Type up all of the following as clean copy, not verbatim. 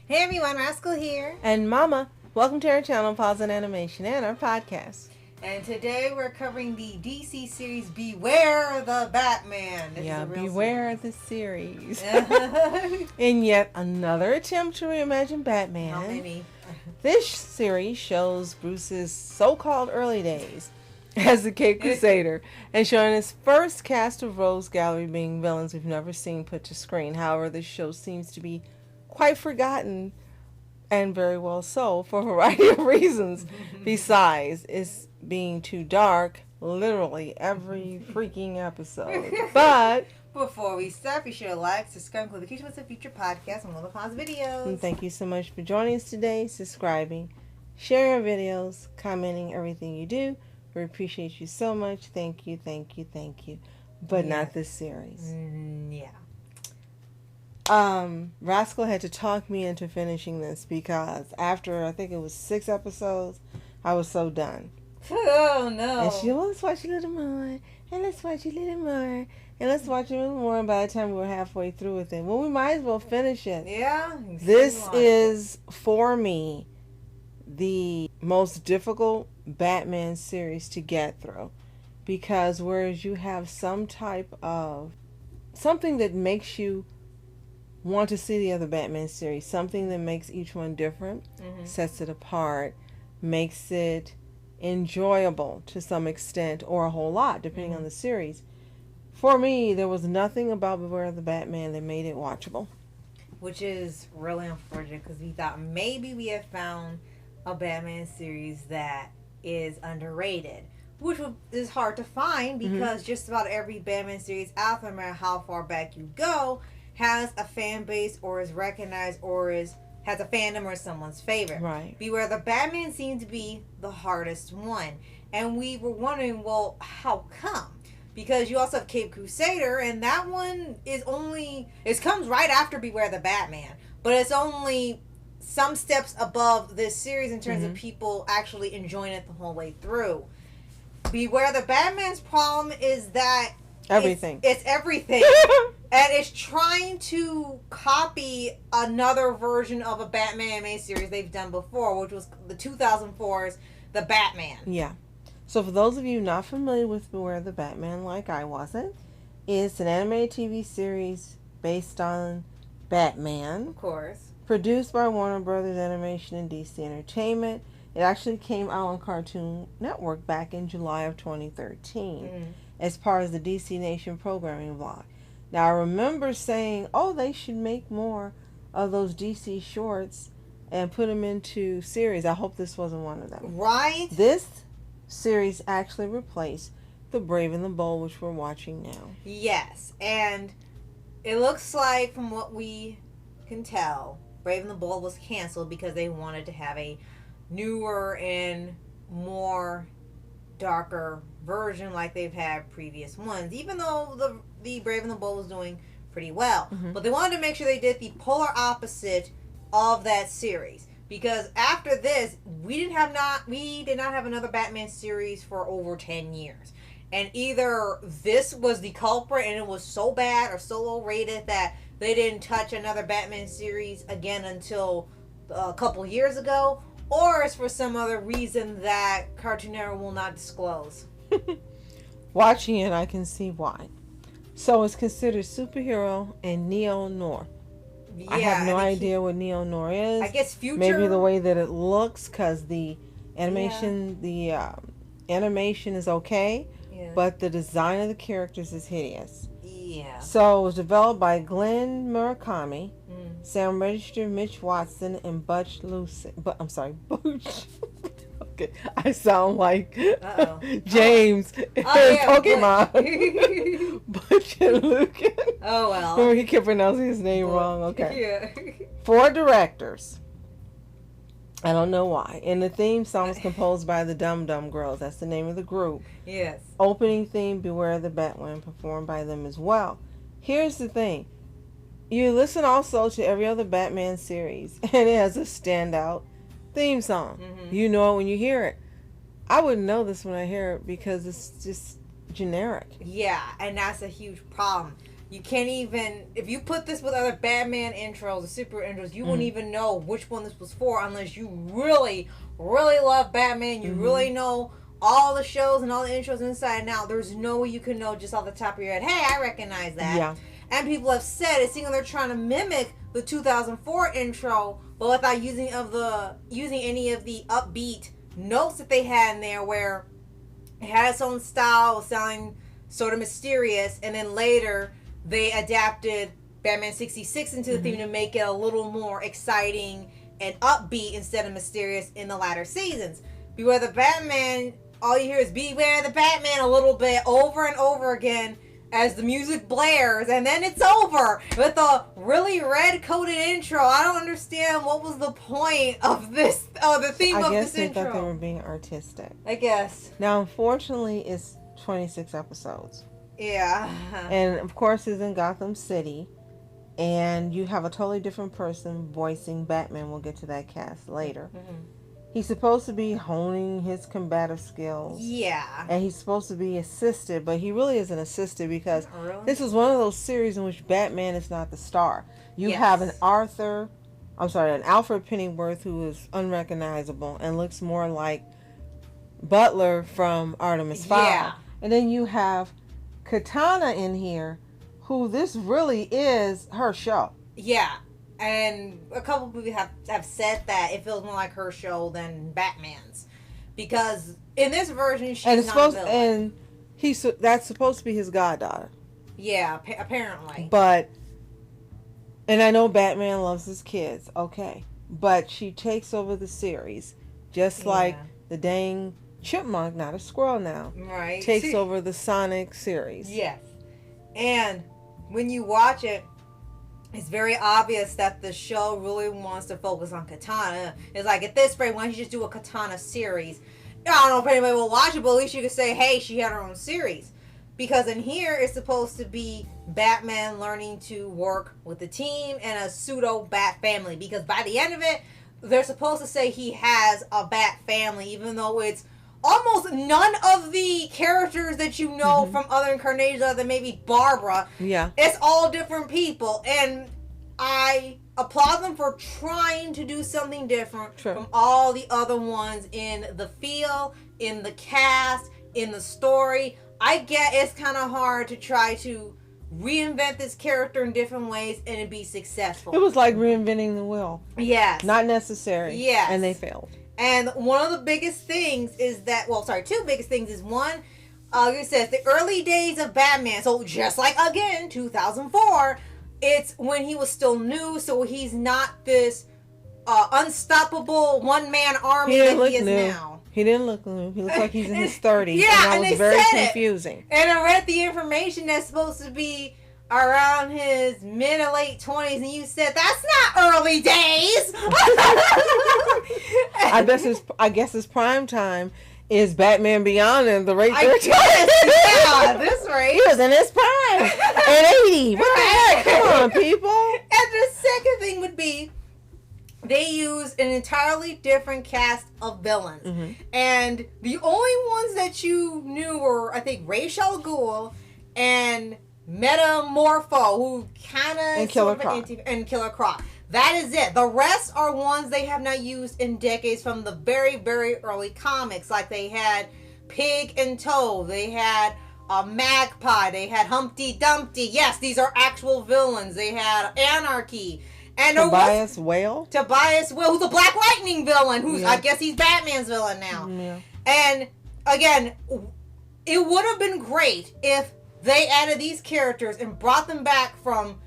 Hey everyone, Rascal here. And Mama, welcome to our channel, Paws On Animation, and our podcast. And today we're covering the DC series Beware the Batman. Beware the series. In yet another attempt to reimagine Batman. How many? This series shows Bruce's so-called early days as the Caper Crusader and showing his first cast of rogues gallery being villains we've never seen put to screen. However, this show seems to be quite forgotten, and very well so, for a variety of reasons. Besides, it's being too dark literally every freaking episode. But before we start, be sure to like, subscribe, and click notifications for future podcasts and all the Paws videos. And thank you so much for joining us today, subscribing, sharing our videos, commenting everything you do. We appreciate you so much. Thank you, thank you, thank you. But not this series. Yeah. Rascal had to talk me into finishing this because after, I think it was 6 episodes, I was so done. Oh, no. And she, well, let's watch a little more, and let's watch a little more, and let's watch a little more, and by the time we were halfway through with it, well, we might as well finish it. Yeah. This is, for me, the most difficult Batman series to get through, because whereas you have some type of, something that makes you want to see the other Batman series, something that makes each one different, sets it apart, makes it enjoyable to some extent or a whole lot depending on the series. For me, there was nothing about Beware the Batman that made it watchable, which is really unfortunate because we thought maybe we had found a Batman series that is underrated, which is hard to find because just about every Batman series out there, no matter how far back you go, has a fan base or is recognized or has a fandom or someone's favorite. Right. Beware the Batman seemed to be the hardest one. And we were wondering, well, how come? Because you also have Caper Crusader, and that one is only, it comes right after Beware the Batman, but it's only some steps above this series in terms of people actually enjoying it the whole way through. Beware the Batman's problem is that everything. It's everything. And it's trying to copy another version of a Batman anime series they've done before, which was the 2004's The Batman. Yeah. So for those of you not familiar with Beware the Batman, like I wasn't, it's an animated TV series based on Batman. Of course. Produced by Warner Brothers Animation and DC Entertainment. It actually came out on Cartoon Network back in July of 2013 as part of the DC Nation programming block. Now, I remember saying, oh, they should make more of those DC shorts and put them into series. I hope this wasn't one of them. Right? This series actually replaced The Brave and the Bold, which we're watching now. Yes, and it looks like, from what we can tell, Brave and the Bold was canceled because they wanted to have a newer and more darker version like they've had previous ones, even though the Brave and the Bold was doing pretty well. But they wanted to make sure they did the polar opposite of that series, because after this we did not have another Batman series for over 10 years, and either this was the culprit and it was so bad or so low rated that they didn't touch another Batman series again until a couple years ago, or it's for some other reason that Cartoon Network will not disclose. Watching it, I can see why. So it's considered superhero and neo-noir. Yeah, I have no idea what neo-noir is. I guess future. Maybe the way that it looks, because the animation, animation is okay, but the design of the characters is hideous. Yeah. So it was developed by Glenn Murakami, Sam Register, Mitch Watson, and Butch Lucy. Butch. Okay, I sound like James in Pokemon. Butch and Lucan. Oh well. Remember, he kept pronouncing his name wrong. Okay. Yeah. 4 directors. I don't know why. And the theme song was composed by the Dum Dum Girls. That's the name of the group. Yes. Opening theme, Beware the Batman, performed by them as well. Here's the thing. You listen also to every other Batman series, and it has a standout theme song. You know it when you hear it. I wouldn't know this when I hear it because it's just generic. Yeah, and that's a huge problem. You can't even, if you put this with other Batman intros or super intros, you wouldn't even know which one this was for unless you really, really love Batman. You really know all the shows and all the intros inside and out. There's no way you can know just off the top of your head, hey, I recognize that. Yeah. And people have said it's either they're trying to mimic the 2004 intro, but without using any of the upbeat notes that they had in there, where it had its own style, sounding sort of mysterious, and then later they adapted Batman 66 into the theme to make it a little more exciting and upbeat instead of mysterious in the latter seasons. Beware the Batman, all you hear is Beware the Batman a little bit over and over again as the music blares, and then it's over with a really red-coded intro. I don't understand what was the point of this, the theme of this intro. I guess they thought they were being artistic. I guess. Now, unfortunately, it's 26 episodes. Yeah. And, of course, it's in Gotham City, and you have a totally different person voicing Batman. We'll get to that cast later. He's supposed to be honing his combative skills. Yeah. And he's supposed to be assisted, but he really isn't assisted because this is one of those series in which Batman is not the star. You have an Alfred Pennyworth who is unrecognizable and looks more like Butler from Artemis Fowl. Yeah. And then you have Katana in here, who this really is her show. Yeah. And a couple people have said that it feels more like her show than Batman's, because in this version she's not a villain. And that's supposed to be his goddaughter. Yeah, apparently. And I know Batman loves his kids, okay, but she takes over the series, just like the dang chipmunk, not a squirrel now, right? Takes over the Sonic series. Yes, and when you watch it, it's very obvious that the show really wants to focus on Katana. It's like, at this rate, why don't you just do a Katana series? I don't know if anybody will watch it, but at least you could say, hey, she had her own series. Because in here, it's supposed to be Batman learning to work with the team and a pseudo-Bat family. Because by the end of it, they're supposed to say he has a Bat family, even though it's almost none of the characters that you know from other incarnations other than maybe Barbara. Yeah. It's all different people. And I applaud them for trying to do something different from all the other ones in the feel, in the cast, in the story. I get it's kind of hard to try to reinvent this character in different ways and it be successful. It was like reinventing the wheel. Yes. Not necessary. Yes. And they failed. And one of the biggest things is that, two biggest things is one, it says the early days of Batman. So just like, again, 2004, it's when he was still new. So he's not this unstoppable one-man army that he is now. He didn't look new. He looked like he's in his 30s. Yeah, and that was very confusing. And I read the information that's supposed to be around his mid to late 20s, and you said that's not early days. I guess his prime time is Batman Beyond and the rate 13. Yeah, this rate. He was in his prime at 80. What the heck? Come on, people. And the second thing would be, they use an entirely different cast of villains. And the only ones that you knew were, I think, Ra's al Ghul and Metamorpho, who kind of... And Killer Croc. And Killer Croc. That is it. The rest are ones they have not used in decades from the very, very early comics. Like they had Pig and Toad. They had Magpie. They had Humpty Dumpty. Yes, these are actual villains. They had Anarchy. And Tobias Whale, who's a Black Lightning villain, who's, I guess he's Batman's villain now. Yeah. And, again, it would have been great if they added these characters and brought them back from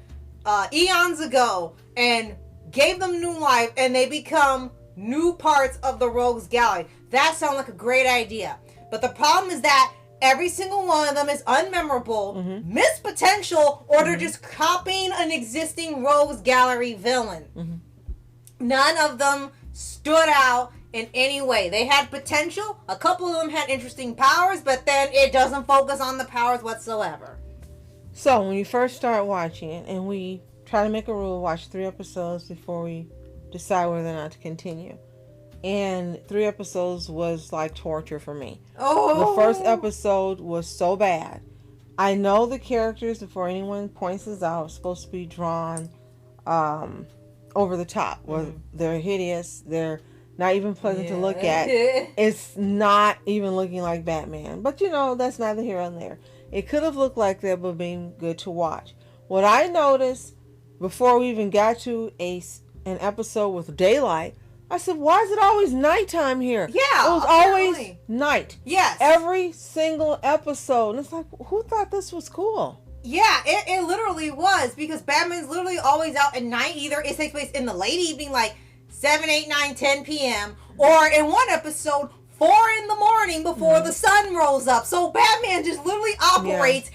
eons ago and gave them new life and they become new parts of the Rogues Gallery. That sounds like a great idea. But the problem is that every single one of them is unmemorable, missed potential, or they're just copying an existing Rogues Gallery villain. None of them stood out in any way. They had potential. A couple of them had interesting powers, but then it doesn't focus on the powers whatsoever. So, when you first start watching it, and we try to make a rule, watch 3 episodes before we decide whether or not to continue. And 3 episodes was like torture for me. Oh. The first episode was so bad. I know the characters, before anyone points this out, are supposed to be drawn over the top. Where they're hideous. They're not even pleasant to look at. It's not even looking like Batman. But, that's neither here nor there. It could have looked like that, but being good to watch. What I noticed before we even got to an episode with daylight, I said, why is it always nighttime here? Yeah. It was always night. Yes. Every single episode. And it's like, who thought this was cool? Yeah, it literally was, because Batman's literally always out at night. Either it takes place in the late evening, like 7, 8, 9, 10 p.m., or in one episode, 4 in the morning before the sun rolls up. So Batman just literally operates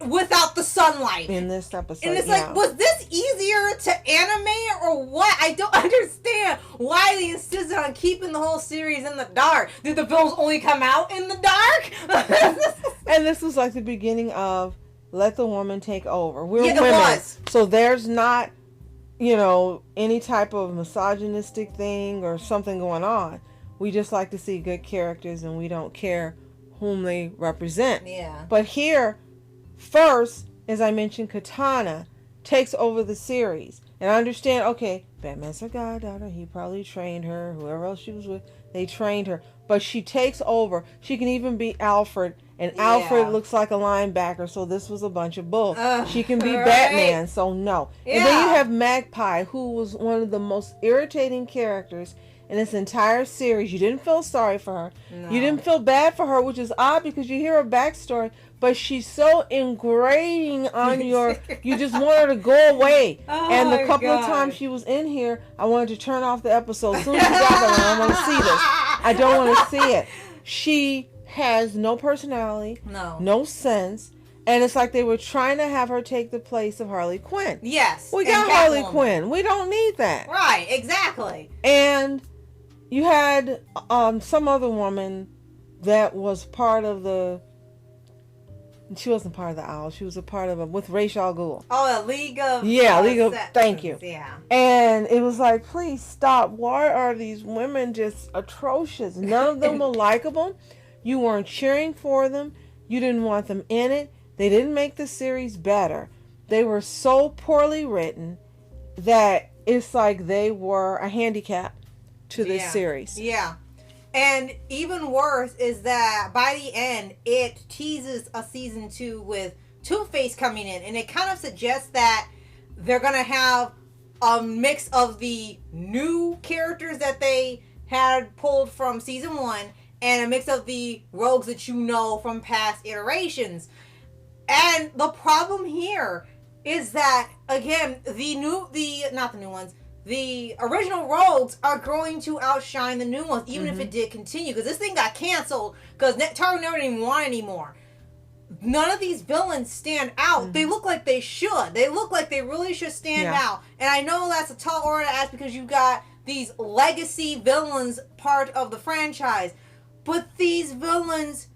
without the sunlight. In this episode, and it's like, was this easier to animate or what? I don't understand why they insisted on keeping the whole series in the dark. Did the films only come out in the dark? And this was like the beginning of let the woman take over. We're women. It was. So there's not, any type of misogynistic thing or something going on. We just like to see good characters, and we don't care whom they represent. Yeah. But here, first, as I mentioned, Katana takes over the series. And I understand, okay, Batman's her goddaughter. He probably trained her. Whoever else she was with, they trained her. But she takes over. She can even be Alfred. And Alfred looks like a linebacker, so this was a bunch of bull. She can be Batman, so no. Yeah. And then you have Magpie, who was one of the most irritating characters in this entire series. You didn't feel sorry for her. No. You didn't feel bad for her, which is odd because you hear her backstory, but she's so ingrained on you just want her to go away. And the couple of times she was in here, I wanted to turn off the episode. As soon as she got there, I don't want to see this. I don't want to see it. She has no personality, no sense, and it's like they were trying to have her take the place of Harley Quinn. Yes. We got Harley Quinn. We don't need that. Right, exactly. And you had some other woman that was part of she wasn't part of the Owl. She was a part of with Ra's al Ghul. Oh, a League of... Yeah, League of... Thank you. Yeah. And it was like, please stop. Why are these women just atrocious? None of them were likable. You weren't cheering for them. You didn't want them in it. They didn't make the series better. They were so poorly written that it's like they were a handicap to this series. Yeah. And even worse is that by the end, it teases a season 2 with Two-Face coming in. And it kind of suggests that they're going to have a mix of the new characters that they had pulled from season 1 and a mix of the rogues that you know from past iterations. And the problem here is that, again, the original rogues are going to outshine the new ones, even if it did continue. Because this thing got canceled because Target never didn't want it anymore. None of these villains stand out. They look like they should. They look like they really should stand out. And I know that's a tall order to ask because you've got these legacy villains part of the franchise. But these villains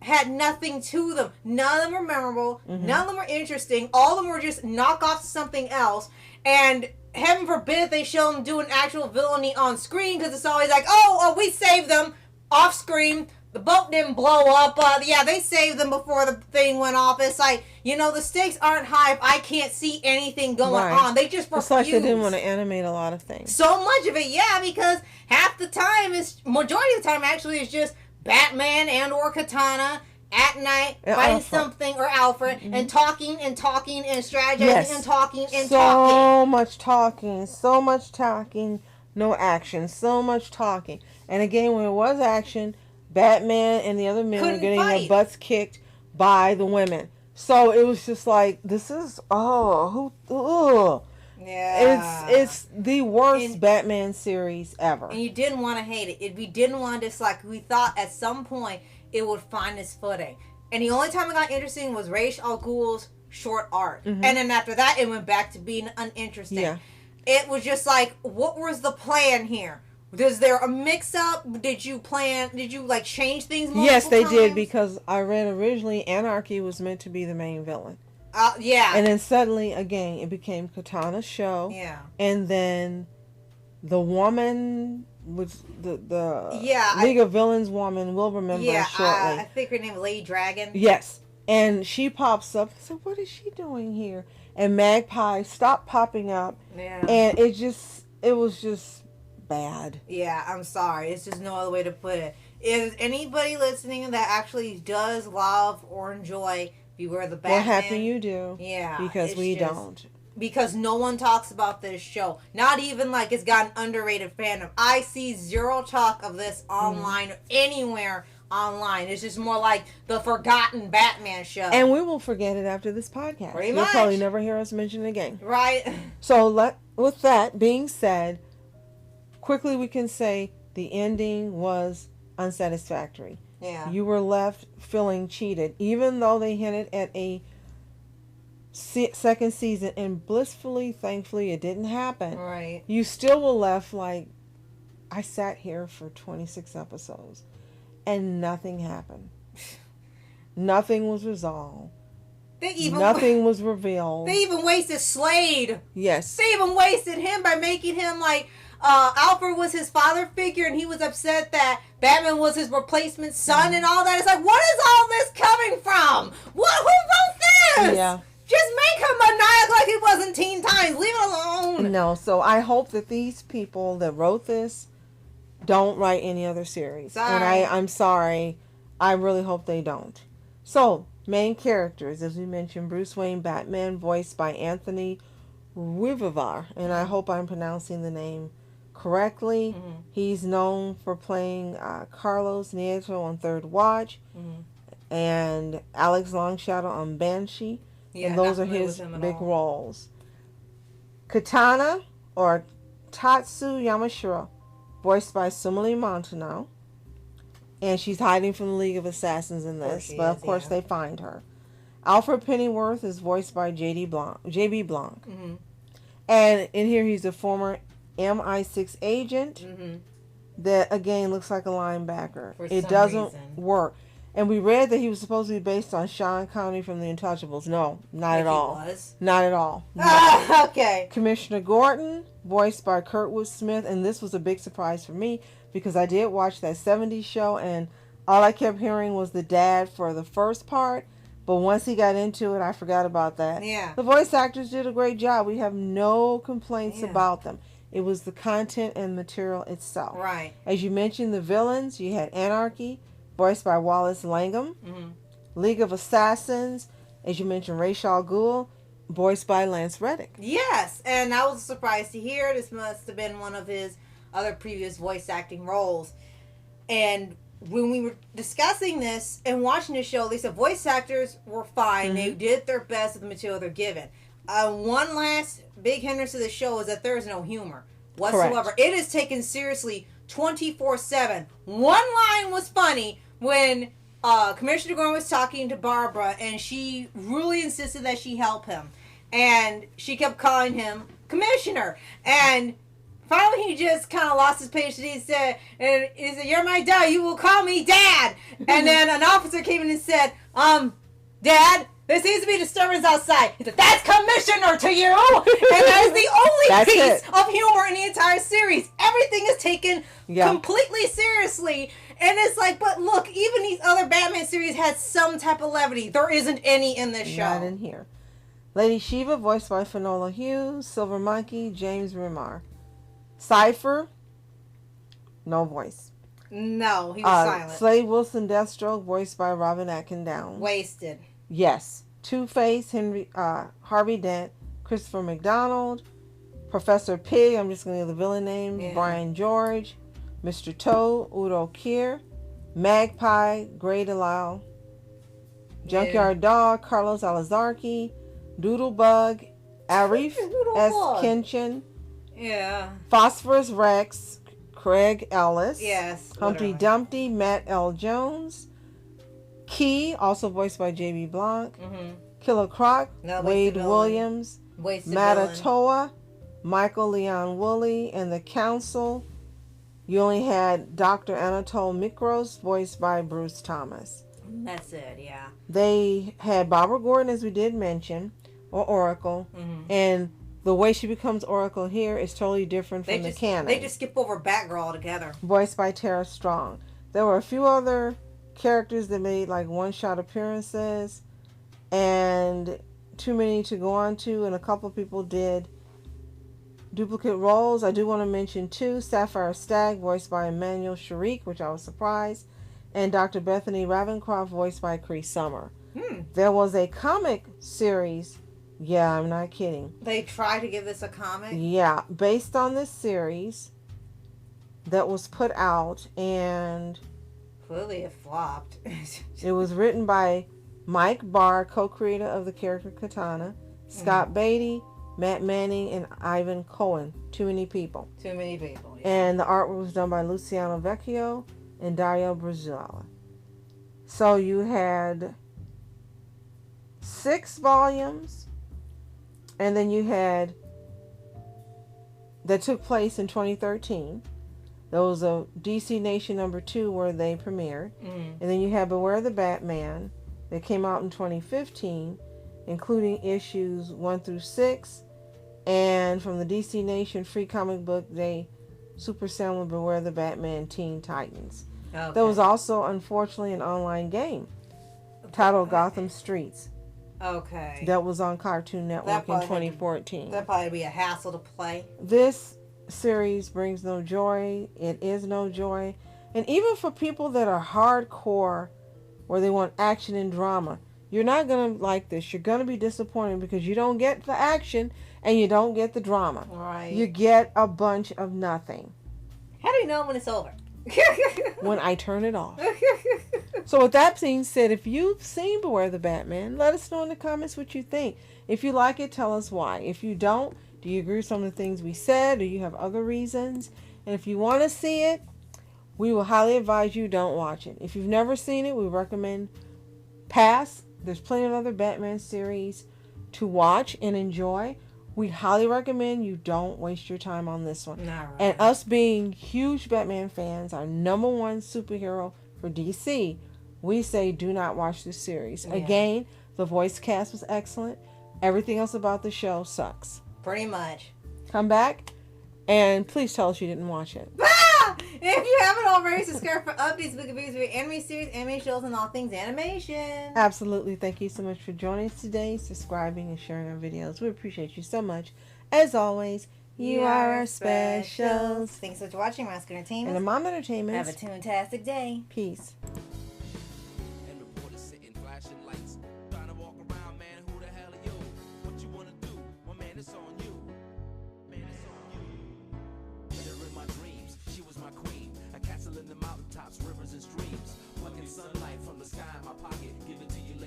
had nothing to them. None of them were memorable. None of them were interesting. All of them were just knockoffs of something else. And heaven forbid they show them doing actual villainy on screen because it's always like, oh, we saved them off screen. The boat didn't blow up. They saved them before the thing went off. It's like, the stakes aren't high if I can't see anything going on. They just refuse. It's like they didn't want to animate a lot of things. So much of it, because half the time, majority of the time actually is just Batman and or Katana at night fighting something, or Alfred, and talking and talking and strategizing and talking and talking. So much talking, no action. So much talking. And again, when it was action, Batman and the other men were getting their butts kicked by the women. So it was just like, this is, Yeah. It's the worst Batman series ever. And you didn't want to hate it. We didn't want to dislike it. We thought at some point it would find its footing. And the only time it got interesting was Ra's al Ghul's short arc. And then after that, it went back to being uninteresting. Yeah. It was just like, what was the plan here? Was there a mix-up? Did you change things multiple Yes, they times? did, because I read originally Anarchy was meant to be the main villain. Yeah. And then suddenly, again, it became Katana's show. Yeah. And then the woman, which the League of Villains woman, we'll remember shortly. I think her name is Lady Dragon. Yes. And she pops up. I said, what is she doing here? And Magpie stopped popping up. Yeah. And it was just bad. Yeah, I'm sorry. It's just no other way to put it. Is anybody listening that actually does love or enjoy Beware the Batman? We're happy you do. Yeah. Because we don't. Because no one talks about this show. Not even like it's got an underrated fandom. I see zero talk of this online or anywhere online. It's just more like the forgotten Batman show. And we will forget it after this podcast. Pretty You'll much. probably never hear us mention it again. Right. So with that being said, quickly we can say the ending was unsatisfactory. Yeah. You were left feeling cheated, even though they hinted at a second season, and blissfully, thankfully, it didn't happen. Right. You still were left like, I sat here for 26 episodes and nothing happened. Nothing was resolved. Nothing was revealed. They even wasted Slade. Yes. They even wasted him by making him like Alfred was his father figure, and he was upset that Batman was his replacement son and all that. It's like, what is all this coming from? Who wrote this? Yeah. Just make him maniac like he was in Teen Titans. Leave it alone. No, so I hope that these people that wrote this don't write any other series. Sorry. And I'm sorry. I really hope they don't. So, main characters, as we mentioned, Bruce Wayne, Batman, voiced by Anthony Rivivar. And I hope I'm pronouncing the name correctly. Mm-hmm. He's known for playing Carlos Nieto on Third Watch and Alex Longshadow on Banshee. Yeah, and those are his big roles. Katana, or Tatsu Yamashiro, voiced by Sumali Montano. And she's hiding from the League of Assassins in this, but of course they find her. Alfred Pennyworth is voiced by J.B. Blanc. Mm-hmm. And in here he's a former MI6 agent that, again, looks like a linebacker. It doesn't work. And we read that he was supposed to be based on Sean Connery from The Untouchables. No, not at all. He was? Not at all. Okay. Commissioner Gordon, voiced by Kurtwood Smith, and this was a big surprise for me because I did watch that 70s show, and all I kept hearing was the dad for the first part, but once he got into it, I forgot about that. Yeah. The voice actors did a great job. We have no complaints about them. It was the content and material itself. Right. As you mentioned, the villains, you had Anarchy, voiced by Wallace Langham. League of Assassins, as you mentioned, Ra's al Ghul, voiced by Lance Reddick. Yes, and I was surprised to hear this must have been one of his other previous voice acting roles. And when we were discussing this and watching the show, they said voice actors were fine. They did their best with the material they're given. One last big hindrance to the show is that there is no humor whatsoever. Correct. It is taken seriously 24/7. One line was funny when Commissioner Gordon was talking to Barbara, and she really insisted that she help him. And she kept calling him Commissioner. And finally he just kind of lost his patience. He said, "You're my dad. You will call me Dad." And then an officer came in and said, "Dad, there seems to be a disturbance outside." He said, "That's Commissioner to you." And that is the only piece of humor in the entire series. Everything is taken completely seriously. And it's like, but look, even these other Batman series had some type of levity. There isn't any in this show. Not in here. Lady Shiva, voiced by Finola Hughes. Silver Monkey, James Remar. Cypher, no voice. No, he was silent. Slade Wilson, Deathstroke, voiced by Robin Atkin Downs. Wasted. Yes. Two-Face, Harvey Dent, Christopher McDonald, Professor Pig, I'm just going to give the villain names, Brian George, Mr. Toad, Udo Kier, Magpie, Grey DeLisle, Junkyard Dog, Carlos Alazarki, Doodlebug, Arif S. Kinchin, Phosphorus Rex, Craig Ellis, Humpty Dumpty, Matt L. Jones, Key, also voiced by J.B. Blanc, Killer Croc, Wade Williams, Matatoa, Michael Leon Woolley, and the Council. You only had Dr. Anatole Mikros, voiced by Bruce Thomas. That's it, yeah. They had Barbara Gordon, as we did mention, or Oracle, and the way she becomes Oracle here is totally different from the canon. They just skip over Batgirl altogether. Voiced by Tara Strong. There were a few other characters that made like one-shot appearances. and too many to go on to, and a couple people did duplicate roles. I do want to mention too, Sapphire Stagg, voiced by Emmanuel Sharik, which I was surprised, and Dr. Bethany Ravencroft, voiced by Cree Summer. There was a comic series. Yeah, I'm not kidding. They tried to give this a comic? Yeah, based on this series that was put out, and clearly it flopped. it was written by Mike Barr, co-creator of the character Katana, Scott Beatty, Matt Manning, and Ivan Cohen. Too many people. Too many people, yeah. And the artwork was done by Luciano Vecchio and Dario Brazuela. So you had 6 volumes, and then you had, that took place in 2013. There was a DC Nation #2 where they premiered. And then you had Beware the Batman that came out in 2015, including issues 1 through 6. And from the DC Nation Free Comic Book Day Super Sale of Beware the Batman Teen Titans. Okay. There was also, unfortunately, an online game titled Gotham Streets. Okay. That was on Cartoon Network in 2014. That'd probably be a hassle to play. This series brings no joy. It is no joy. And even for people that are hardcore, where they want action and drama, you're not going to like this. You're going to be disappointed because you don't get the action and you don't get the drama. Right. You get a bunch of nothing. How do you know when it's over? When I turn it off. So with that being said, if you've seen Beware the Batman, let us know in the comments what you think. If you like it, tell us why. If you don't, do you agree with some of the things we said, or you have other reasons? And if you want to see it, we will highly advise you don't watch it. If you've never seen it, we recommend pass. There's plenty of other Batman series to watch and enjoy. We highly recommend you don't waste your time on this one. Right. And us being huge Batman fans, our #1 superhero for DC, we say do not watch this series. Yeah. Again, the voice cast was excellent. Everything else about the show sucks. Pretty much. Come back and please tell us you didn't watch it. If you haven't already, subscribe for updates, book reviews for your anime series, anime shows, and all things animation. Absolutely. Thank you so much for joining us today, subscribing, and sharing our videos. We appreciate you so much. As always, you are our specials. Thanks for watching Mask Entertainment. And Mom Entertainment. Have a toontastic day. Peace. Rivers and streams, plucking sunlight from the sky in my pocket, give it to you.